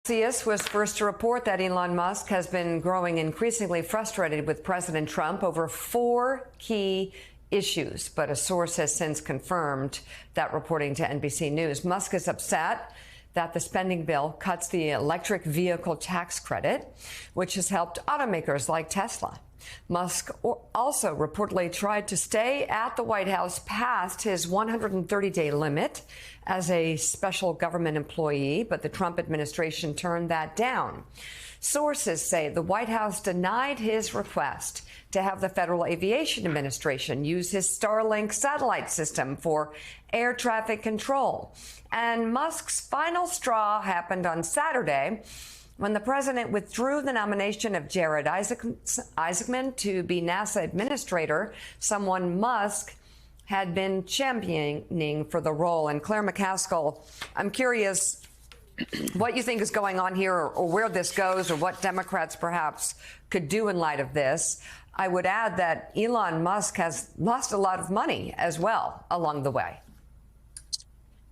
Axios was first to report that Elon Musk has been growing increasingly frustrated with President Trump over 4 key issues. But a source has since confirmed that, reporting to NBC News. Musk is upset that the spending bill cuts the electric vehicle tax credit, which has helped automakers like Tesla. Musk also reportedly tried to stay at the White House past his 130-day limit as a special government employee, but the Trump administration turned that down. Sources say the White House denied his request to have the Federal Aviation Administration use his Starlink satellite system for air traffic control. And Musk's final straw happened on Saturday when the president withdrew the nomination of Jared Isaacman to be NASA administrator, someone Musk had been championing for the role. And Claire McCaskill, I'm curious what you think is going on here, or where this goes, or what Democrats perhaps could do in light of this. I would add that Elon Musk has lost a lot of money as well along the way.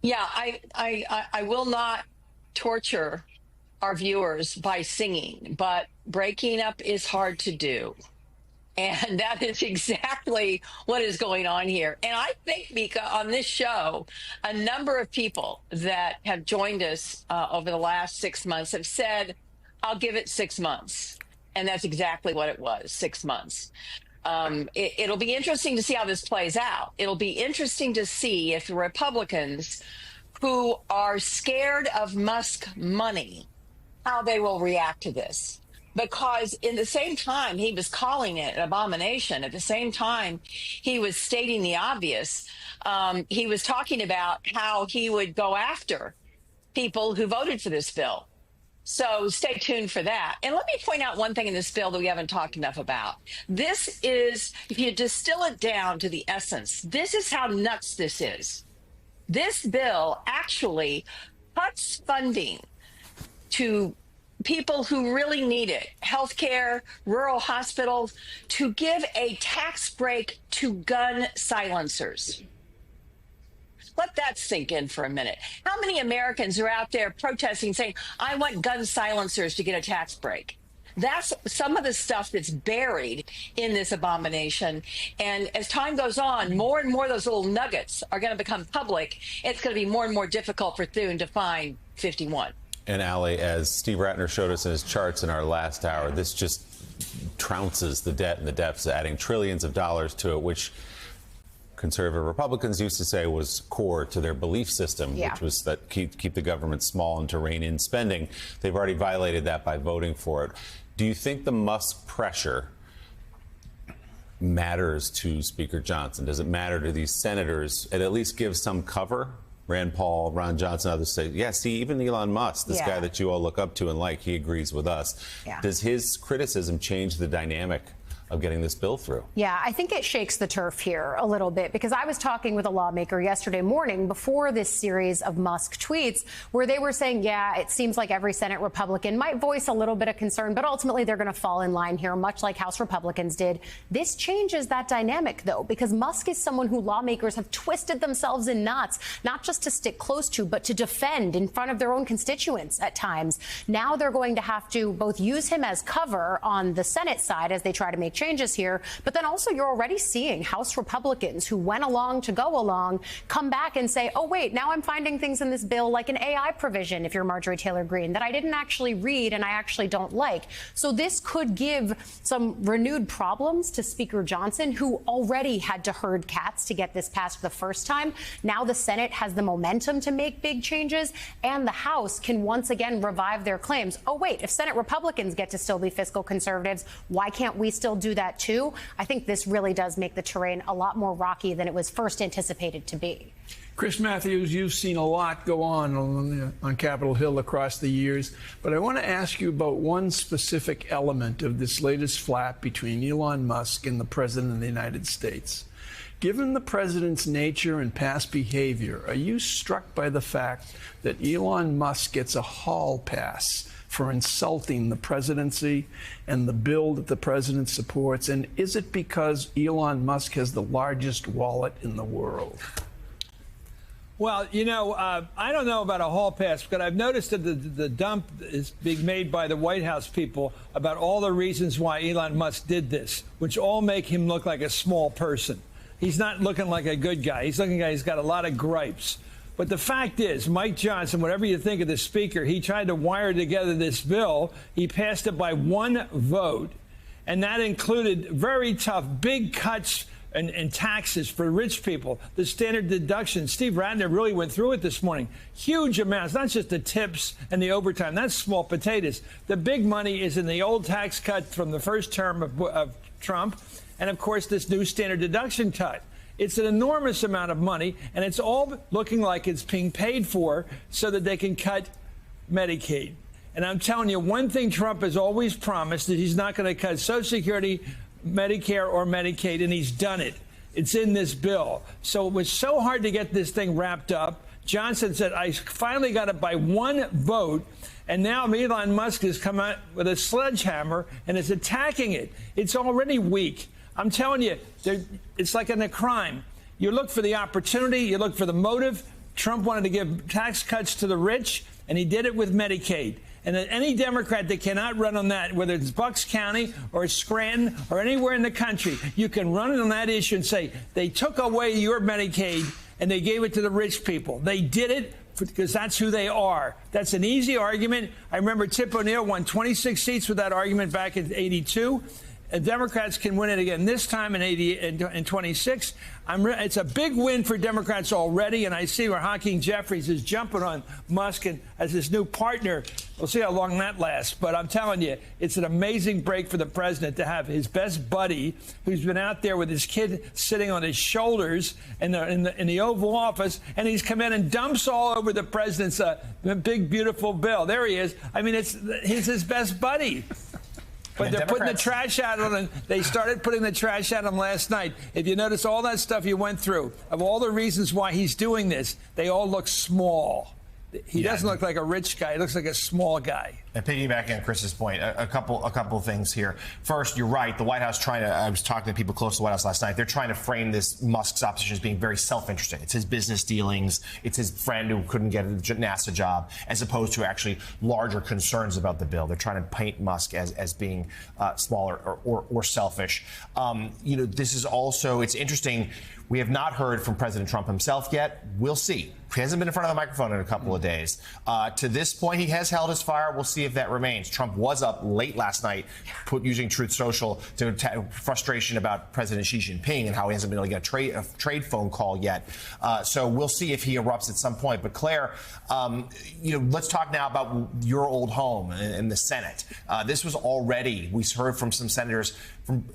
Yeah, I will not torture our viewers by singing, but breaking up is hard to do. And that is exactly what is going on here. And I think, Mika, on this show, a number of people that have joined us over the last 6 months have said, I'll give it 6 months. And that's exactly what it was, 6 months. It'll be interesting to see how this plays out. It'll be interesting to see if the Republicans who are scared of Musk money, how they will react to this. Because in the same time he was calling it an abomination, at the same time he was stating the obvious, he was talking about how he would go after people who voted for this bill. So stay tuned for that. And let me point out one thing in this bill that we haven't talked enough about. This is, if you distill it down to the essence, this is how nuts this is. This bill actually cuts funding to people who really need it, healthcare, rural hospitals, to give a tax break to gun silencers. Let that sink in for a minute. How many Americans are out there protesting, saying, I want gun silencers to get a tax break? That's some of the stuff that's buried in this abomination. And as time goes on, more and more of those little nuggets are going to become public. It's going to be more and more difficult for Thune to find 51. And Ali, as Steve Rattner showed us in his charts in our last hour, this just trounces the debt and the deficit, adding trillions of dollars to it, which conservative Republicans used to say was core to their belief system, which was that keep the government small and to rein in spending. They've already violated that by voting for it. Do you think the Musk pressure matters to Speaker Johnson? Does it matter to these senators? It at least gives some cover. Rand Paul, Ron Johnson, others say, yeah, see, even Elon Musk, this guy that you all look up to and like, he agrees with us. Does his criticism change the dynamic of getting this bill through? Yeah, I think it shakes the turf here a little bit, because I was talking with a lawmaker yesterday morning before this series of Musk tweets where they were saying, yeah, it seems like every Senate Republican might voice a little bit of concern, but ultimately they're going to fall in line here, much like House Republicans did. This changes that dynamic, though, because Musk is someone who lawmakers have twisted themselves in knots, not just to stick close to, but to defend in front of their own constituents at times. Now they're going to have to both use him as cover on the Senate side as they try to make changes here, but then also you're already seeing House Republicans who went along to go along come back and say, oh, wait, now I'm finding things in this bill like an AI provision, if you're Marjorie Taylor Greene, that I didn't actually read and I actually don't like. So this could give some renewed problems to Speaker Johnson, who already had to herd cats to get this passed the first time. Now the Senate has the momentum to make big changes, and the House can once again revive their claims. Oh, wait, if Senate Republicans get to still be fiscal conservatives, why can't we still do that too? I think this really does make the terrain a lot more rocky than it was first anticipated to be. Chris Matthews, you've seen a lot go on Capitol Hill across the years, but I want to ask you about one specific element of this latest flap between Elon Musk and the President of the United States. Given the president's nature and past behavior, are you struck by the fact that Elon Musk gets a hall pass for insulting the presidency and the bill that the president supports? And is it because Elon Musk has the largest wallet in the world? Well, I don't know about a hall pass, but I've noticed that the dump is being made by the White House people about all the reasons why Elon Musk did this, which all make him look like a small person. He's not looking like a good guy. He's looking like he's got a lot of gripes. But the fact is, Mike Johnson, whatever you think of the speaker, he tried to wire together this bill. He passed it by one vote, and that included very tough, big cuts and taxes for rich people, the standard deduction. Steve Ratner really went through it this morning. Huge amounts, not just the tips and the overtime. That's small potatoes. The big money is in the old tax cut from the first term of Trump, and, of course, this new standard deduction cut. It's an enormous amount of money, and it's all looking like it's being paid for so that they can cut Medicaid. And I'm telling you, one thing Trump has always promised, that he's not going to cut Social Security, Medicare, or Medicaid, and he's done it. It's in this bill. So it was so hard to get this thing wrapped up. Johnson said, I finally got it by one vote, and now Elon Musk has come out with a sledgehammer and is attacking it. It's already weak. I'm telling you, it's like in a crime. You look for the opportunity, you look for the motive. Trump wanted to give tax cuts to the rich, and he did it with Medicaid. And any Democrat that cannot run on that, whether it's Bucks County or Scranton or anywhere in the country, you can run on that issue and say, they took away your Medicaid and they gave it to the rich people. They did it because that's who they are. That's an easy argument. I remember Tip O'Neill won 26 seats with that argument back in '82. Democrats can win it again this time in 26. It's a big win for Democrats already, and I see where Hakeem Jeffries is jumping on Musk and as his new partner. We'll see how long that lasts. But I'm telling you, it's an amazing break for the president to have his best buddy, who's been out there with his kid sitting on his shoulders in the Oval Office, and he's come in and dumps all over the president's big, beautiful bill. There he is. I mean, he's his best buddy. But they're putting the trash out on him. They started putting the trash out on him last night. If you notice all that stuff you went through, of all the reasons why he's doing this, they all look small. He doesn't look like a rich guy. He looks like a small guy. And piggybacking on Chris's point, a couple of things here. First, you're right. The White House I was talking to people close to the White House last night. They're trying to frame this Musk's opposition as being very self-interested. It's his business dealings. It's his friend who couldn't get a NASA job, as opposed to actually larger concerns about the bill. They're trying to paint Musk as being smaller or selfish. This is also, it's interesting. We have not heard from President Trump himself yet. We'll see. He hasn't been in front of the microphone in a couple of days. To this point, he has held his fire. We'll see if that remains. Trump was up late last night using Truth Social to frustration about President Xi Jinping and how he hasn't been able to get a trade phone call yet. So we'll see if he erupts at some point. But Claire, let's talk now about your old home in the Senate. This was already, we heard from some senators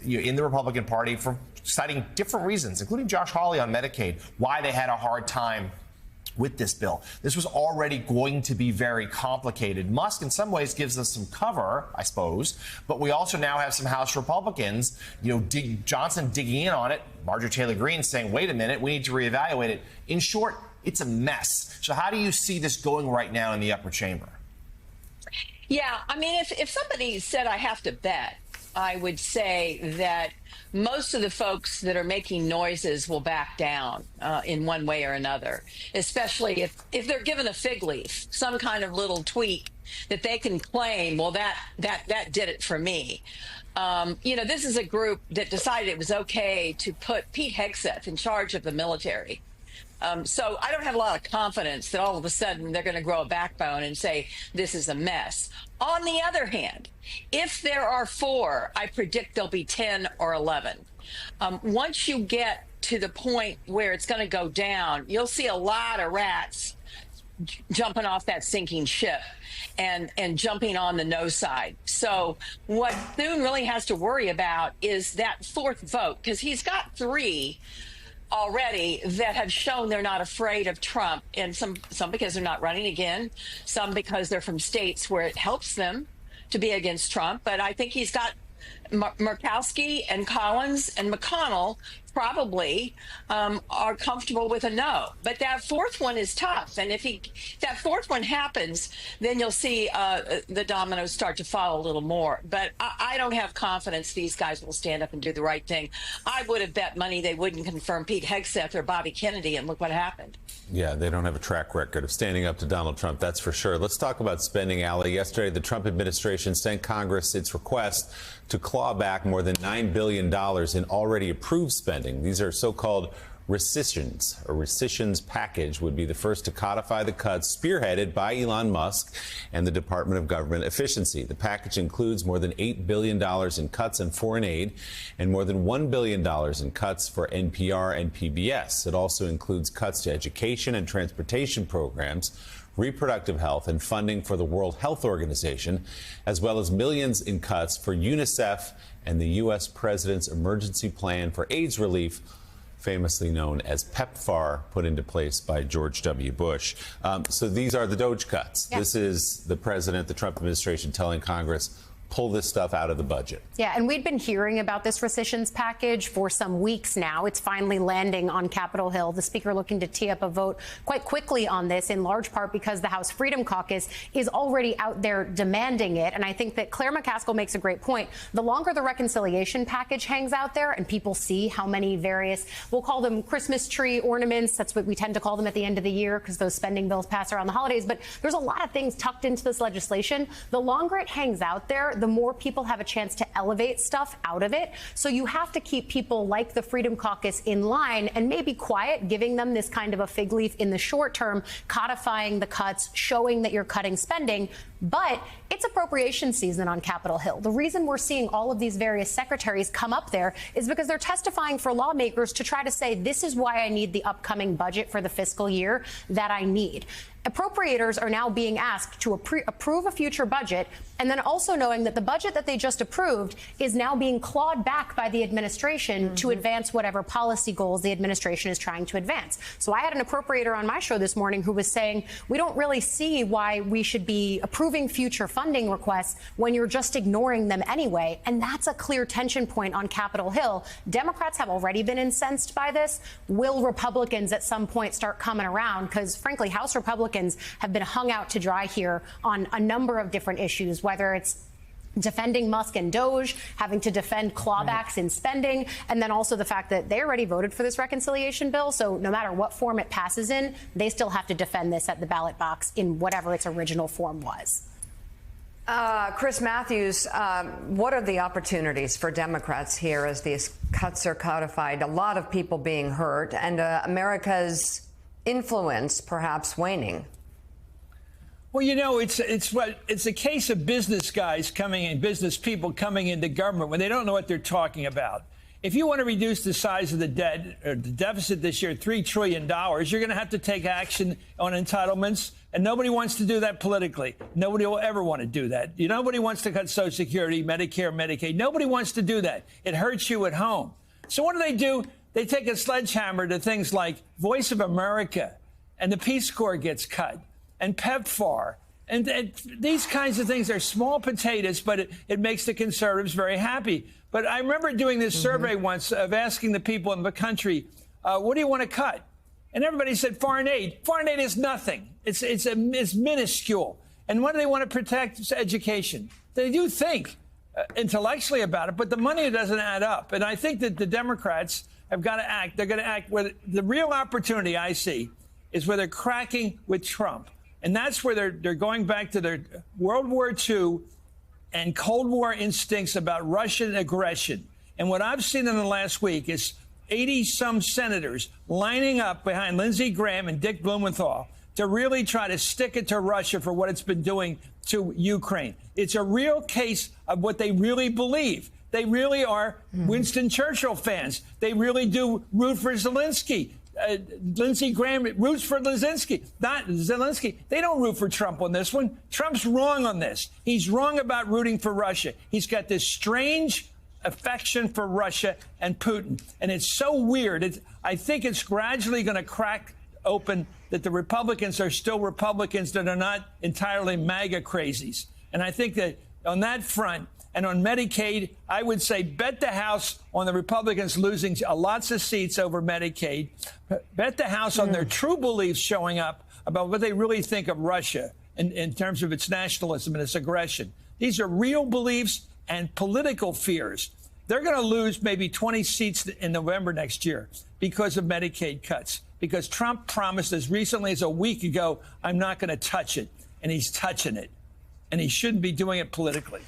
in the Republican Party citing different reasons, including Josh Hawley on Medicaid, why they had a hard time with this bill. This was already going to be very complicated. Musk, in some ways, gives us some cover, I suppose, but we also now have some House Republicans, Johnson digging in on it, Marjorie Taylor Greene saying, wait a minute, we need to reevaluate it. In short, it's a mess. So how do you see this going right now in the upper chamber? Yeah, I mean, if somebody said I have to bet, I would say that most of the folks that are making noises will back down in one way or another, especially if they're given a fig leaf, some kind of little tweak that they can claim, well, that did it for me. This is a group that decided it was okay to put Pete Hegseth in charge of the military. So I don't have a lot of confidence that all of a sudden they're going to grow a backbone and say this is a mess. On the other hand, if there are 4, I predict there'll be 10 or 11. Once you get to the point where it's going to go down, you'll see a lot of rats jumping off that sinking ship and jumping on the no side. So what Thune really has to worry about is that 4th vote, because he's got 3 already that have shown they're not afraid of Trump, and some because they're not running again, some because they're from states where it helps them to be against Trump. But I think he's got Murkowski and Collins and McConnell probably are comfortable with a no. But that fourth one is tough. And if that fourth one happens, then you'll see the dominoes start to fall a little more. But I don't have confidence these guys will stand up and do the right thing. I would have bet money they wouldn't confirm Pete Hegseth or Bobby Kennedy, and look what happened. Yeah, they don't have a track record of standing up to Donald Trump, that's for sure. Let's talk about spending, Ali. Yesterday, the Trump administration sent Congress its request to claw back more than $9 billion in already approved spending. These are so-called rescissions. A rescissions package would be the first to codify the cuts spearheaded by Elon Musk and the Department of Government Efficiency. The package includes more than $8 billion in cuts in foreign aid and more than $1 billion in cuts for NPR and PBS. It also includes cuts to education and transportation programs, reproductive health, and funding for the World Health Organization, as well as millions in cuts for UNICEF and the U.S. President's Emergency Plan for AIDS Relief, famously known as PEPFAR, put into place by George W. Bush. So these are the DOGE cuts. Yeah. This is the president, the Trump administration, telling Congress, pull this stuff out of the budget. Yeah, and we'd been hearing about this rescissions package for some weeks now. It's finally landing on Capitol Hill. The speaker looking to tee up a vote quite quickly on this, in large part because the House Freedom Caucus is already out there demanding it. And I think that Claire McCaskill makes a great point. The longer the reconciliation package hangs out there and people see how many various, we'll call them Christmas tree ornaments, that's what we tend to call them at the end of the year because those spending bills pass around the holidays, but there's a lot of things tucked into this legislation. The longer it hangs out there, the more people have a chance to elevate stuff out of it. So you have to keep people like the Freedom Caucus in line and maybe quiet, giving them this kind of a fig leaf in the short term, codifying the cuts, showing that you're cutting spending. But it's appropriation season on Capitol Hill. The reason we're seeing all of these various secretaries come up there is because they're testifying for lawmakers to try to say, this is why I need the upcoming budget for the fiscal year that I need. Appropriators are now being asked to approve a future budget, and then also knowing that the budget that they just approved is now being clawed back by the administration to advance whatever policy goals the administration is trying to advance. So I had an appropriator on my show this morning who was saying, we don't really see why we should be approving future funding requests when you're just ignoring them anyway. And that's a clear tension point on Capitol Hill. Democrats have already been incensed by this. Will Republicans at some point start coming around? Because frankly, House Republicans have been hung out to dry here on a number of different issues, whether it's defending Musk and Doge, having to defend clawbacks in spending, and then also the fact that they already voted for this reconciliation bill. So no matter what form it passes in, they still have to defend this at the ballot box in whatever its original form was. Chris Matthews, what are the opportunities for Democrats here as these cuts are codified? A lot of people being hurt and America's influence perhaps waning. Well, you know, it's a case of business guys coming in, business people coming into government when they don't know what they're talking about. If you want to reduce the size of the debt or the deficit this year, $3 trillion, you're going to have to take action on entitlements. And nobody wants to do that politically. Nobody will ever want to do that. Nobody wants to cut Social Security, Medicare, Medicaid. Nobody wants to do that. It hurts you at home. So what do? They take a sledgehammer to things like Voice of America, and the Peace Corps gets cut, and PEPFAR. And these kinds of things are small potatoes, but it makes the conservatives very happy. But I remember doing this survey once of asking the people in the country, what do you want to cut? And everybody said foreign aid. Foreign aid is nothing. It's minuscule. And what do they want to protect? It's education. They do think intellectually about it, but the money doesn't add up. And I think that the Democrats have got to act. They're going to act where the real opportunity I see is where they're cracking with Trump. And that's where they're going back to their World War II and Cold War instincts about Russian aggression. And what I've seen in the last week is 80-some senators lining up behind Lindsey Graham and Dick Blumenthal to really try to stick it to Russia for what it's been doing to Ukraine. It's a real case of what they really believe. They really are Winston Churchill fans. They really do root for Zelensky. Lindsey Graham roots for Zelensky, not Zelensky. They don't root for Trump on this one. Trump's wrong on this. He's wrong about rooting for Russia. He's got this strange affection for Russia and Putin. And it's so weird. I think it's gradually going to crack open that the Republicans are still Republicans, that are not entirely MAGA crazies. And I think that on that front. And on Medicaid, I would say bet the House on the Republicans losing lots of seats over Medicaid. Bet the House on their true beliefs showing up about what they really think of Russia in terms of its nationalism and its aggression. These are real beliefs and political fears. They're going to lose maybe 20 seats in November next year because of Medicaid cuts, because Trump promised as recently as a week ago, I'm not going to touch it. And he's touching it. And he shouldn't be doing it politically.